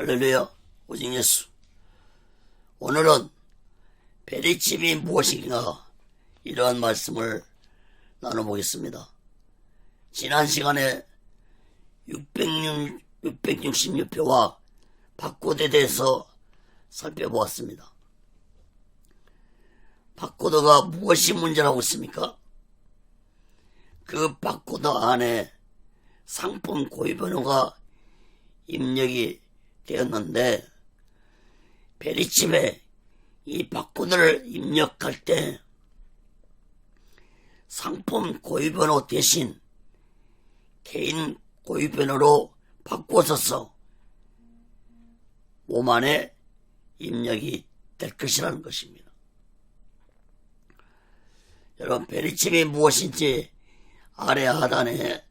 할렐루야, 오직 예수. 오늘은 베리칩이 무엇인가 이러한 말씀을 나눠보겠습니다. 지난 시간에 666표와 바코드에 대해서 살펴보았습니다. 바코드가 무엇이 문제라고 있습니까? 그 바코드 안에 상품 고유번호가 입력이 되었는데, 베리칩에 이 바코드를 입력할 때 상품 고유번호 대신 개인 고유번호로 바꿔서 몸 안에 입력이 될 것이라는 것입니다. 여러분, 베리칩이 무엇인지 아래 하단에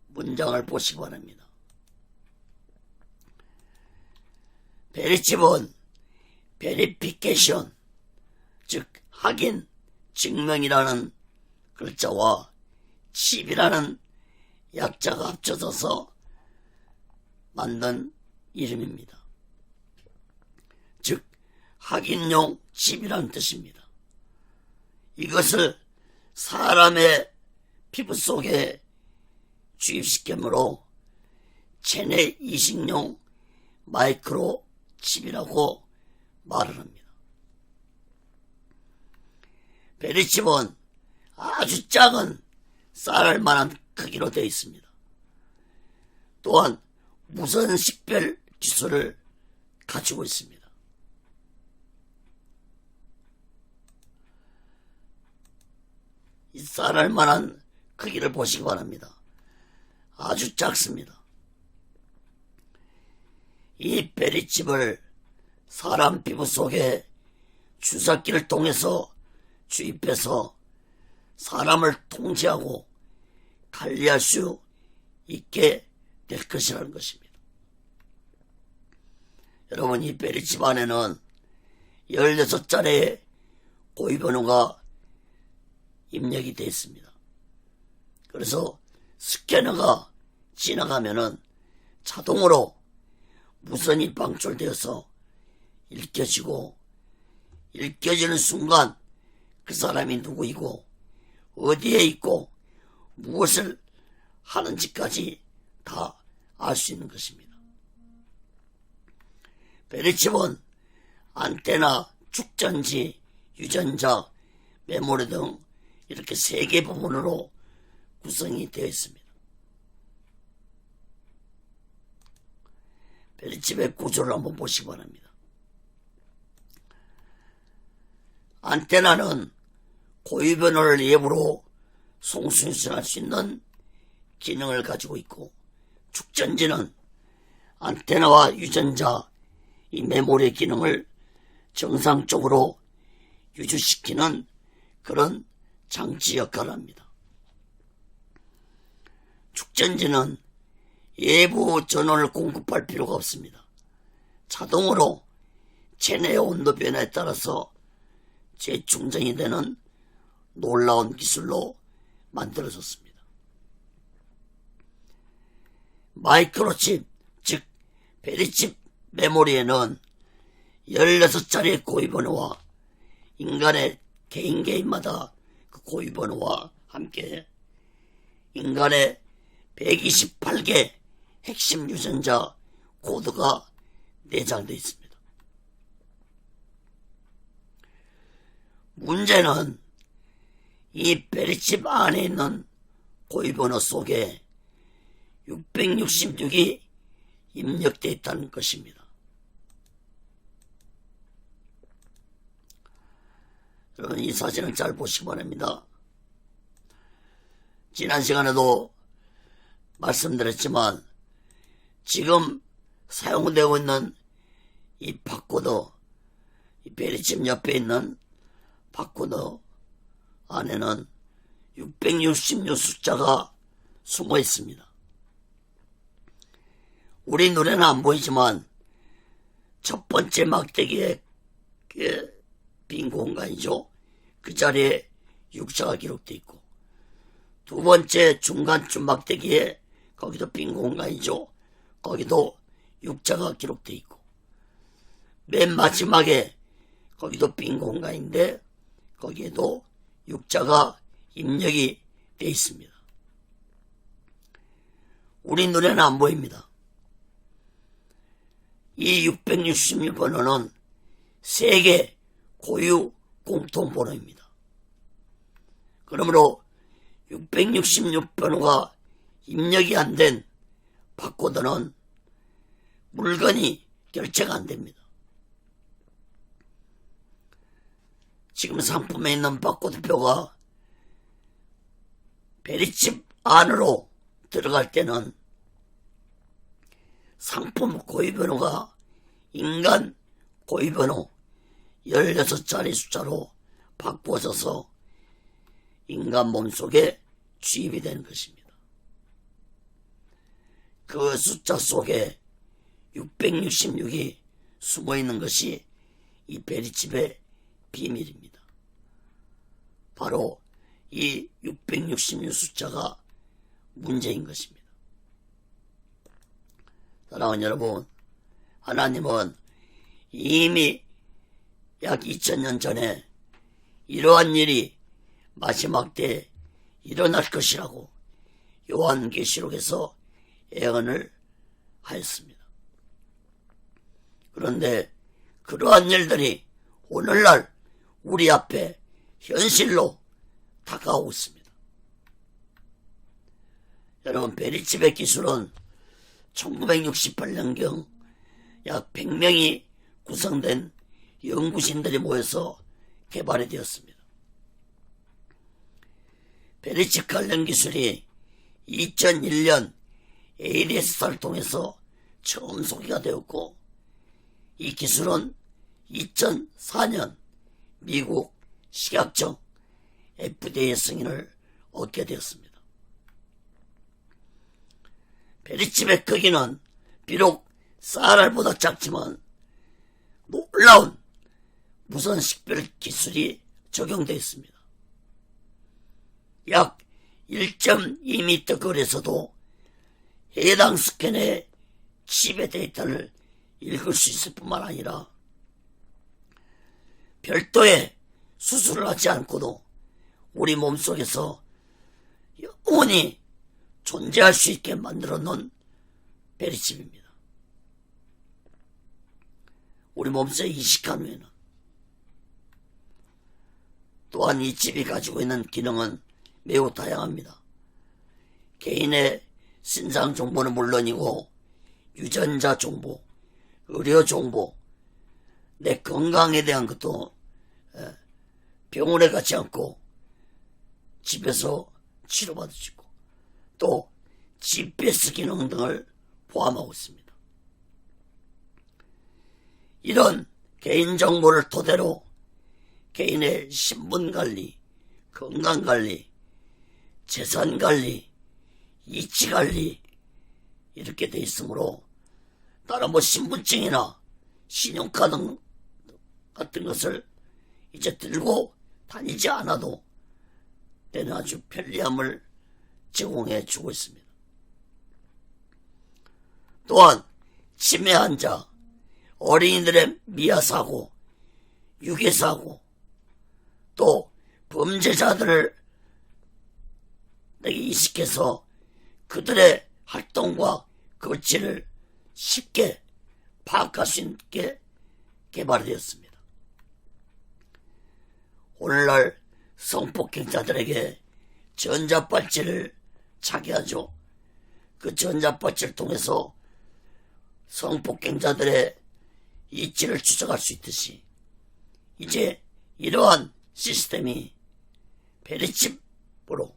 문장을 보시기 바랍니다. 베리칩은 베리피케이션, 즉 확인, 증명이라는 글자와 칩이라는 약자가 합쳐져서 만든 이름입니다. 즉 확인용 칩이라는 뜻입니다. 이것을 사람의 피부 속에 주입시키므로 체내 이식용 마이크로 칩이라고 말을 합니다. 베리칩은 아주 작은 쌀알 만한 크기로 되어 있습니다. 또한 무선 식별 기술을 가지고 있습니다. 이 쌀알 만한 크기를 보시기 바랍니다. 아주 작습니다. 이 베리칩을 사람 피부 속에 주사기를 통해서 주입해서 사람을 통제하고 관리할 수 있게 될 것이라는 것입니다. 여러분, 이 베리칩 안에는 16자리의 고유번호가 입력이 되어 있습니다. 그래서 스캐너가 지나가면은 자동으로 무선이 방출되어서 읽혀지고, 읽혀지는 순간 그 사람이 누구이고 어디에 있고 무엇을 하는지까지 다 알 수 있는 것입니다. 베리칩은 안테나, 축전지, 유전자, 메모리 등 이렇게 3개 부분으로 구성이 되어 있습니다. 베리칩의 구조를 한번 보시기 바랍니다. 안테나는 고유번호를 앱으로 송수신할 수 있는 기능을 가지고 있고, 축전지는 안테나와 유전자, 이 메모리 기능을 정상적으로 유지시키는 그런 장치 역할을 합니다. 축전지는 외부 전원을 공급할 필요가 없습니다. 자동으로 체내 온도 변화에 따라서 재충전이 되는 놀라운 기술로 만들어졌습니다. 마이크로칩, 즉 베리칩 메모리에는 16자리의 고유번호와 인간의 개인마다 그 고유번호와 함께 인간의 128개 핵심 유전자 코드가 내장되어 있습니다. 문제는 이 베리칩 안에 있는 고유번호 속에 666이 입력되어 있다는 것입니다. 여러분, 이 사진을 잘 보시기 바랍니다. 지난 시간에도 말씀드렸지만 지금 사용되고 있는 이 바코드, 이 베리칩 옆에 있는 바코드 안에는 666 숫자가 숨어 있습니다. 우리 눈에는 안 보이지만 첫 번째 막대기에 빈 공간이죠. 그 자리에 6자가 기록되어 있고, 두 번째 중간쯤 막대기에 거기도 빈 공간이죠. 거기도 육자가 기록되어 있고, 맨 마지막에 거기도 빈 공간인데 거기에도 육자가 입력이 되어 있습니다. 우리 눈에는 안 보입니다. 이 666번호는 세계 고유 공통번호입니다. 그러므로 666번호가 입력이 안 된 바코드는 물건이 결제가 안 됩니다. 지금 상품에 있는 바코드표가 베리칩 안으로 들어갈 때는 상품 고유번호가 인간 고유번호 16자리 숫자로 바꾸어져서 인간 몸속에 주입이 되는 것입니다. 그 숫자 속에 666이 숨어있는 것이 이 베리칩의 비밀입니다. 바로 이 666 숫자가 문제인 것입니다. 사랑하는 여러분, 하나님은 이미 약 2000년 전에 이러한 일이 마지막 때에 일어날 것이라고 요한계시록에서 예언을 하였습니다. 그런데 그러한 일들이 오늘날 우리 앞에 현실로 다가오고 있습니다. 여러분, 베리칩의 기술은 1968년경 약 100명이 구성된 연구진들이 모여서 개발이 되었습니다. 베리칩 관련 기술이 2001년 ADS를 통해서 처음 소개가 되었고, 이 기술은 2004년 미국 식약청 FDA 승인을 얻게 되었습니다. 베리칩의 크기는 비록 쌀알보다 작지만 놀라운 무선 식별 기술이 적용되어 있습니다. 약 1.2m 거리에서도 해당 스캔의 칩의 데이터를 읽을 수 있을 뿐만 아니라 별도의 수술을 하지 않고도 우리 몸속에서 영원히 존재할 수 있게 만들어 놓은 베리칩입니다. 우리 몸속에 이식한 후에는. 또한 이 칩이 가지고 있는 기능은 매우 다양합니다. 개인의 신상 정보는 물론이고 유전자 정보, 의료 정보, 내 건강에 대한 것도 병원에 가지 않고 집에서 치료받을 수 있고, 또 GPS 기능 등을 포함하고 있습니다. 이런 개인정보를 토대로 개인의 신분관리, 건강관리, 재산관리, 이치관리 이렇게 돼 있으므로 따로 신분증이나 신용카드 같은 것을 이제 들고 다니지 않아도 되는 아주 편리함을 제공해 주고 있습니다. 또한 치매 환자, 어린이들의 미아사고, 유괴사고, 또 범죄자들을 이식해서 그들의 활동과 거취를 쉽게 파악할 수 있게 개발되었습니다. 오늘날 성폭행자들에게 전자발찌를 차게 하죠. 그 전자발찌를 통해서 성폭행자들의 이치를 추적할 수 있듯이 이제 이러한 시스템이 베리칩으로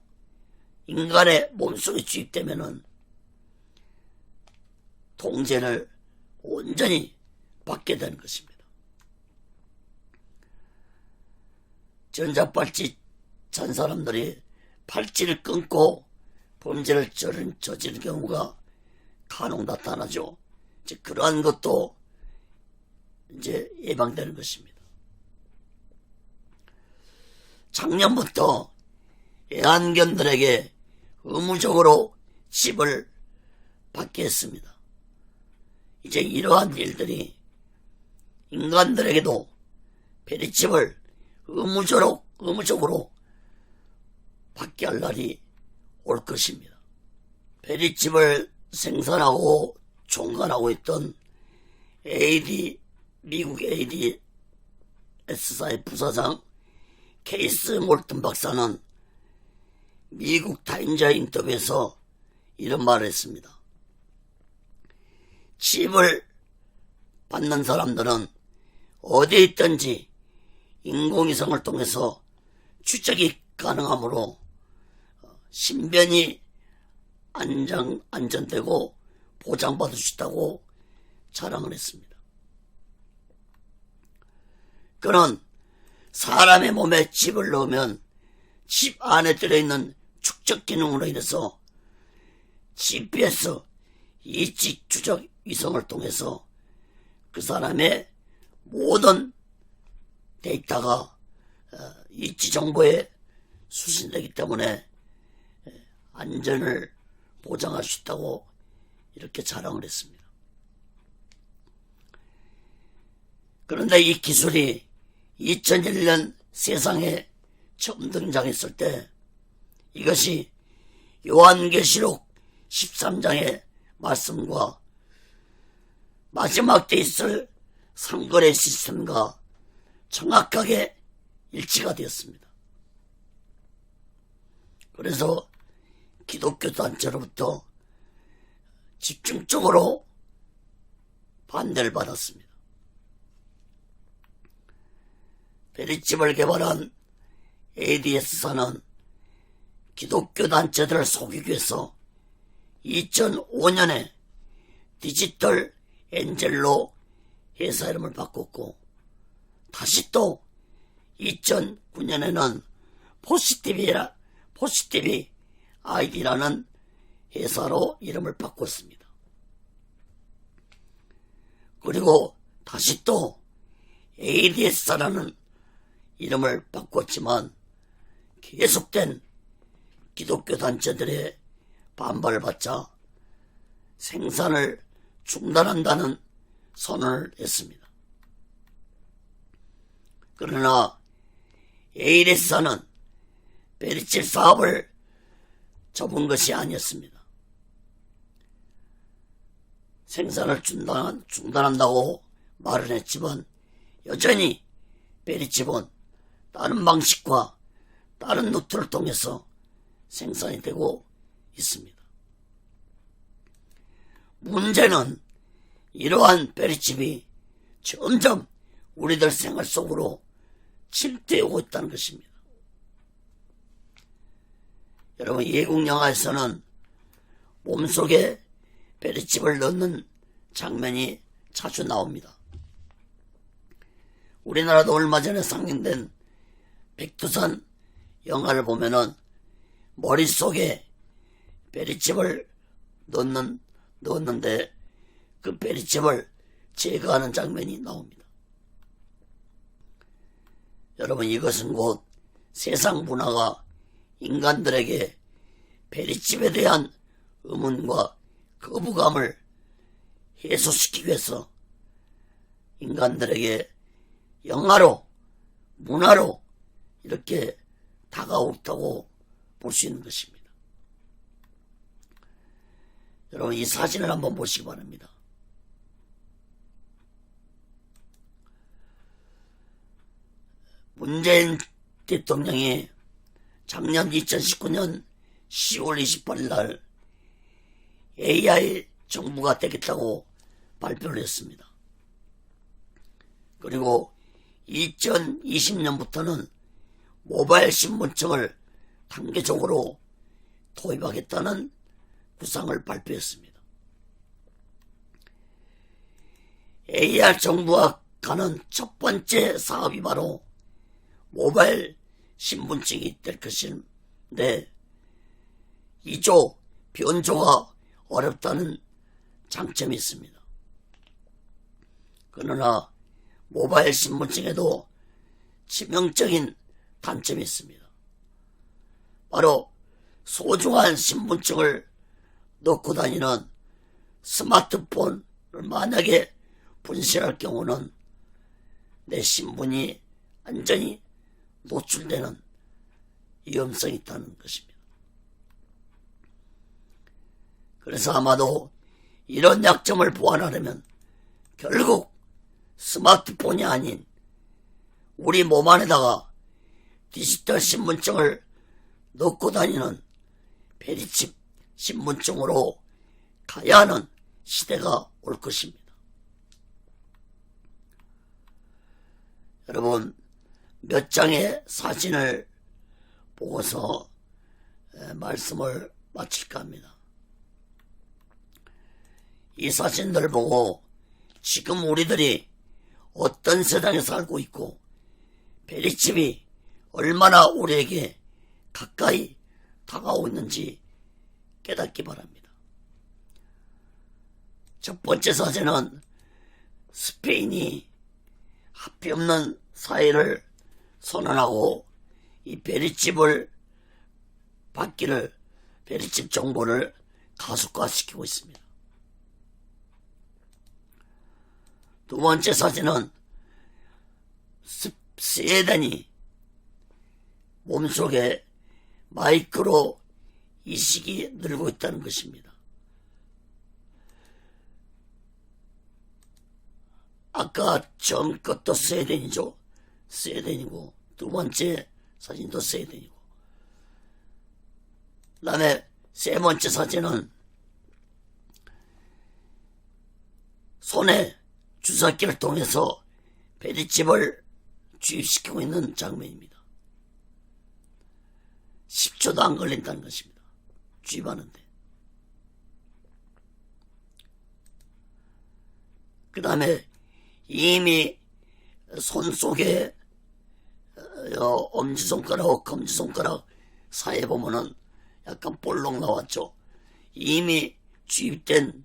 인간의 몸속에 주입되면은 통제를 온전히 받게 되는 것입니다. 전자발찌 찬 사람들이 팔찌를 끊고 범죄를 저지른 경우가 간혹 나타나죠. 이제 그러한 것도 이제 예방되는 것입니다. 작년부터 애완견들에게 의무적으로 칩을 받게 했습니다. 이제 이러한 일들이 인간들에게도 베리칩을 의무적으로 받게 할 날이 올 것입니다. 베리칩을 생산하고 총괄하고 있던 미국 ADS사의 부사장 케이스 몰튼 박사는 미국 타임즈 인터뷰에서 이런 말을 했습니다. 칩을 받는 사람들은 어디에 있든지 인공위성을 통해서 추적이 가능하므로 신변이 안전되고 보장받을 수 있다고 자랑을 했습니다. 그는 사람의 몸에 칩을 넣으면 칩 안에 들어있는 축적 기능으로 인해서 GPS 위치 추적 위성을 통해서 그 사람의 모든 데이터가 위치 정보에 수신되기 때문에 안전을 보장할 수 있다고 이렇게 자랑을 했습니다. 그런데 이 기술이 2001년 세상에 처음 등장했을 때 이것이 요한계시록 13장의 말씀과 마지막 때 있을 상거래 시스템과 정확하게 일치가 되었습니다. 그래서 기독교 단체로부터 집중적으로 반대를 받았습니다. 베리칩을 개발한 ADS사는 기독교 단체들을 속이기 위해서 2005년에 디지털 엔젤로 회사 이름을 바꿨고 다시 또 2009년에는 포시티비 아이디라는 회사로 이름을 바꿨습니다. 그리고 다시 또 ADS사라는 이름을 바꿨지만 계속된 기독교 단체들의 반발을 받자 생산을 중단한다는 선언을 했습니다. 그러나 ADS사는 베리칩 사업을 접은 것이 아니었습니다. 생산을 중단한다고 말은 했지만 여전히 베리칩은 다른 방식과 다른 루트를 통해서 생산이 되고 있습니다. 문제는 이러한 베리칩이 점점 우리들 생활 속으로 침투해오고 있다는 것입니다. 여러분, 외국 영화에서는 몸속에 베리칩을 넣는 장면이 자주 나옵니다. 우리나라도 얼마 전에 상영된 백두산 영화를 보면은 머릿속에 베리칩을 넣었는데 그 베리칩을 제거하는 장면이 나옵니다. 여러분, 이것은 곧 세상 문화가 인간들에게 베리칩에 대한 의문과 거부감을 해소시키기 위해서 인간들에게 영화로, 문화로 이렇게 다가오다고 볼 수 있는 것입니다. 여러분, 이 사진을 한번 보시기 바랍니다. 문재인 대통령이 작년 2019년 10월 28일 날 AI 정부가 되겠다고 발표를 했습니다. 그리고 2020년부터는 모바일 신분증을 단계적으로 도입하겠다는 구상을 발표했습니다. AI 정부와 가는 첫 번째 사업이 바로 모바일 신분증이 될 것인데 변조가 어렵다는 장점이 있습니다. 그러나 모바일 신분증에도 치명적인 단점이 있습니다. 바로 소중한 신분증을 넣고 다니는 스마트폰 만약에 분실할 경우는 내 신분이 완전히 노출되는 위험성이 있다는 것입니다. 그래서 아마도 이런 약점을 보완하려면 결국 스마트폰이 아닌 우리 몸 안에다가 디지털 신분증을 넣고 다니는 페리칩 신분증으로 가야 하는 시대가 올 것입니다. 여러분, 몇 장의 사진을 보고서 말씀을 마칠까 합니다. 이 사진들을 보고 지금 우리들이 어떤 세상에 살고 있고 페리칩이 얼마나 우리에게 가까이 다가오고 있는지 깨닫기 바랍니다. 첫 번째 사진은 스페인이 합의 없는 사회를 선언하고 이 페리칩을 받기를, 페리칩 정보를 가속화시키고 있습니다. 두 번째 사진은 스웨덴이 몸속에 마이크로 이식이 늘고 있다는 것입니다. 아까 처음 것도 스웨덴이죠. 스웨덴이고, 두 번째 사진도 스웨덴이고, 그 다음에 세 번째 사진은 손에 주사기를 통해서 페리칩을 주입시키고 있는 장면입니다. 10초도 안 걸린다는 것입니다. 주입하는데. 그 다음에 이미 손 속에 엄지손가락하고 검지손가락 사이에 보면은 약간 볼록 나왔죠. 이미 주입된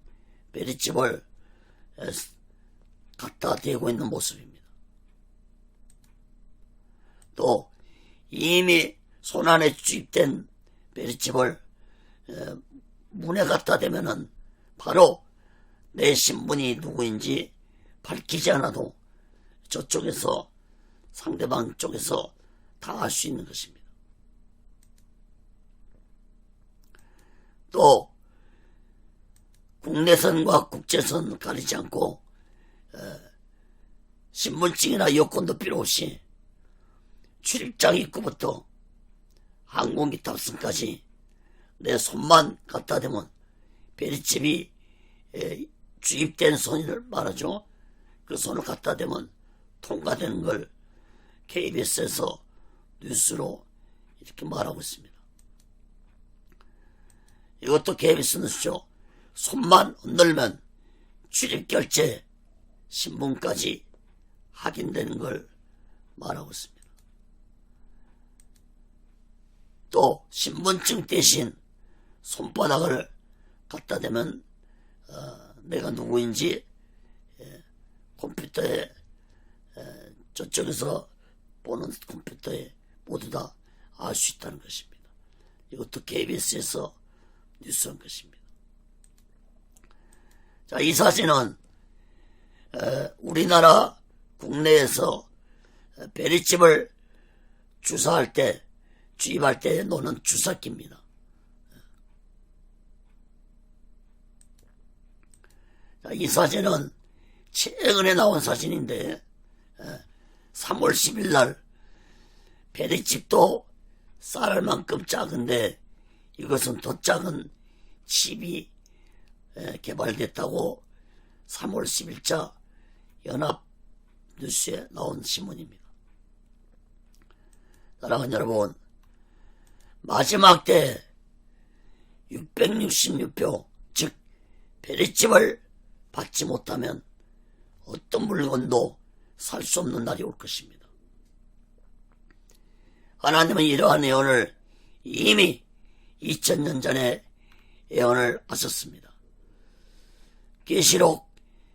페리칩을 갖다 대고 있는 모습입니다. 또 이미 손 안에 주입된 페리칩을 문에 갖다 대면은 바로 내 신분이 누구인지 밝히지 않아도 저쪽에서, 상대방 쪽에서 다 알 수 있는 것입니다. 또 국내선과 국제선 가리지 않고 신분증이나 여권도 필요 없이 출입장 입구부터 항공기 탑승까지 내 손만 갖다 대면 페리칩이 주입된 손을 말하죠. 그 손을 갖다 대면 통과되는 걸 KBS에서 뉴스로 이렇게 말하고 있습니다. 이것도 KBS 뉴스죠. 손만 흔들면 출입결제 신분까지 확인되는 걸 말하고 있습니다. 또 신분증 대신 손바닥을 갖다 대면 내가 누구인지 컴퓨터에 저쪽에서 보는 컴퓨터에 모두 다 알 수 있다는 것입니다. 이것도 KBS에서 뉴스한 것입니다. 자, 이 사진은 우리나라 국내에서 페리칩을 주사할 때, 주입할 때 노는 주사기입니다. 자, 이 사진은 최근에 나온 사진인데 3월 10일 날 페리칩도 쌀알만큼 작은데 이것은 더 작은 칩이 개발됐다고 3월 10일자 연합뉴스에 나온 신문입니다. 사랑하는 여러분, 마지막 때 666표, 즉 페리칩을 받지 못하면 어떤 물건도 살 수 없는 날이 올 것입니다. 하나님은 이러한 예언을 이미 2000년 전에 예언을 하셨습니다. 계시록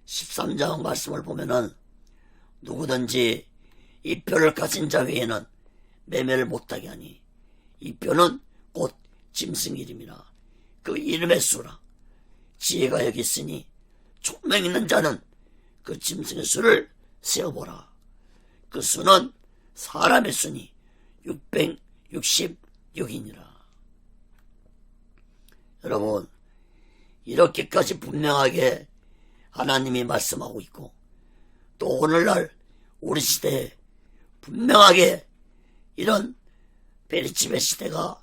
13장 말씀을 보면은 누구든지 이 표를 가진 자 외에는 매매를 못하게 하니 이 표는 곧 짐승 이름이라 그 이름의 수라 지혜가 여기 있으니 총명 있는 자는 그 짐승의 수를 세어보라. 그 수는 사람의 수니 666이니라. 여러분, 이렇게까지 분명하게 하나님이 말씀하고 있고, 또 오늘날 우리 시대에 분명하게 이런 베리집의 시대가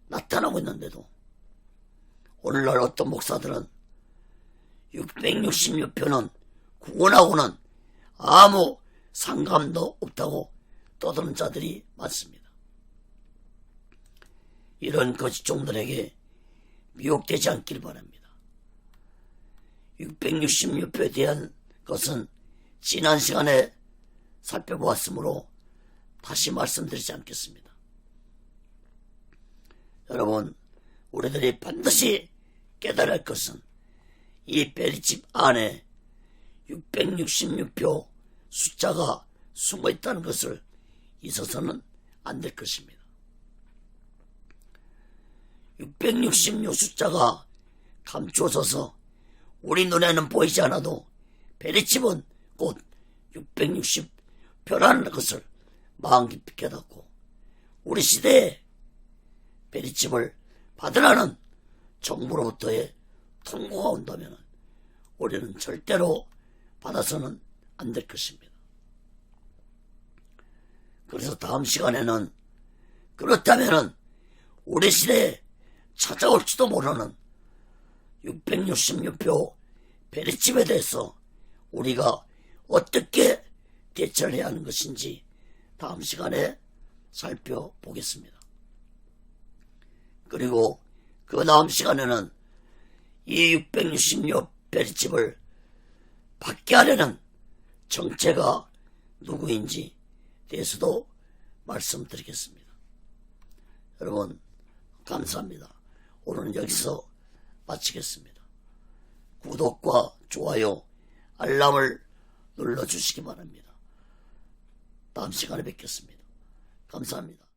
나타나고 있는데도 오늘날 어떤 목사들은 666표는 구원하고는 아무 상관도 없다고 떠드는 자들이 많습니다. 이런 거짓종들에게 미혹되지 않길 바랍니다. 666표에 대한 것은 지난 시간에 살펴보았으므로 다시 말씀드리지 않겠습니다. 여러분, 우리들이 반드시 깨달을 할 것은 이 베리집 안에 666표 숫자가 숨어있다는 것을 잊어서는 안 될 것입니다. 666 숫자가 감추어져서 우리 눈에는 보이지 않아도 베리집은 곧 660표라는 것을 마음 깊이 깨닫고 우리 시대에 베리집을 받으라는 정부로부터의 통고가 온다면 우리는 절대로 받아서는 안 될 것입니다. 그래서 다음 시간에는 그렇다면 우리 시대에 찾아올지도 모르는 666표 베리집에 대해서 우리가 어떻게 대처를 해야 하는 것인지 다음 시간에 살펴보겠습니다. 그리고 그 다음 시간에는 이 666 베리집을 받게 하려는 정체가 누구인지 대해서도 말씀드리겠습니다. 여러분, 감사합니다. 오늘은 여기서 마치겠습니다. 구독과 좋아요, 알람을 눌러주시기 바랍니다. 다음 시간에 뵙겠습니다. 감사합니다.